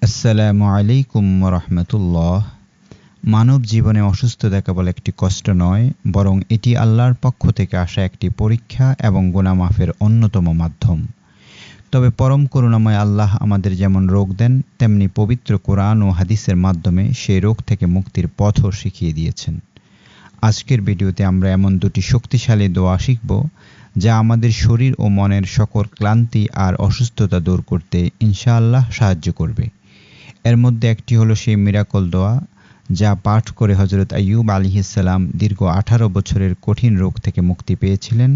আসসালামু আলাইকুম রহমতুল্লাহ। মানব জীবনে অসুস্থতা কেবল একটি কষ্ট নয়, বরং এটি আল্লাহর পক্ষ থেকে আসা একটি পরীক্ষা এবং গুনাহ মাফের অন্যতম মাধ্যম। তবে পরম করুণাময় আল্লাহ আমাদের যেমন রোগ দেন, তেমনি পবিত্র কোরআন ও হাদিসের মাধ্যমে সেই রোগ থেকে মুক্তির পথও শিখিয়ে দিয়েছেন। আজকের ভিডিওতে আমরা এমন দুটি শক্তিশালী দোয়া শিখব, যা আমাদের শরীর ও মনের সকল ক্লান্তি আর অসুস্থতা দূর করতে ইনশাআল্লাহ সাহায্য করবে। এর মধ্যে একটি হলো সেই মিরাকল দোয়া, যা পাঠ করে হযরত আইয়ুব আলাইহিসসালাম দীর্ঘ 18 বছরের কঠিন রোগ থেকে মুক্তি পেয়েছিলেন।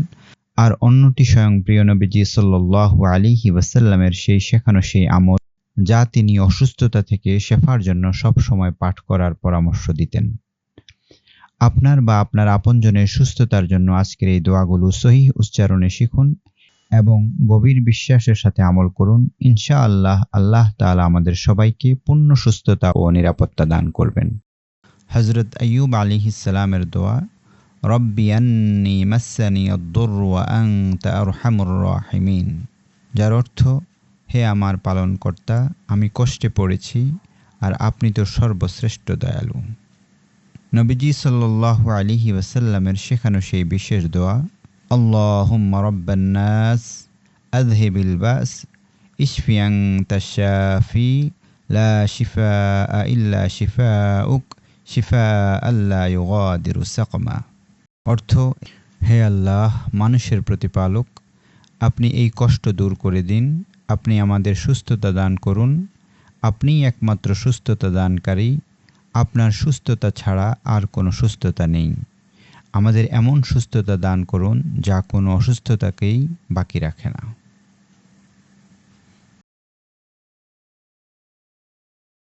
আর অন্যটি স্বয়ং প্রিয় নবীজি সাল্লাল্লাহু আলাইহি ওয়াসাল্লামের সেই শেখানো সেই আমল, যা তিনি অসুস্থতা থেকে শেফার জন্য সব সময় পাঠ করার পরামর্শ দিতেন। আপনার বা আপনার আপনজনের সুস্থতার জন্য আজকের এই দোয়াগুলো সহিহ উচ্চারণে শিখুন এবং গভীর বিশ্বাসের সাথে আমল করুন। ইনশাআল্লাহ আল্লাহ তাআলা আমাদের সবাইকে পূর্ণ সুস্থতা ও নিরাপত্তা দান করবেন। হযরত আইয়ুব আলাইহিসসালামের দোয়া, রব্বি আন্নী মাসসানি আদ-দুররু ওয়া আনতা আরহামুর রাহিমিন, যার অর্থ, হে আমার পালনকর্তা, আমি কষ্টে পড়েছি আর আপনি তো সর্বশ্রেষ্ঠ দয়ালু। নবীজি সাল্লাল্লাহু আলাইহি ওয়াসাল্লামের শেখানো সেই বিশেষ দোয়া, আল্লাহুম্মা রাব্বান নাস আযহিবিল বাস ইশফি আনতা শাফি লা শিফাআ ইল্লা শিফাউক শিফাআন লা ইউগাদিরু সাকমা। অর্থ, হে আল্লাহ, মানুষের প্রতিপালক, আপনি এই কষ্ট দূর করে দিন, আপনি আমাদের সুস্থতা দান করুন, আপনিই একমাত্র সুস্থতা দানকারী, আপনার সুস্থতা ছাড়া আর কোনো সুস্থতা নেই। আমাদের এমন সুস্থতা দান করুন যা কোনো অসুস্থতাকেই বাকি রাখে না।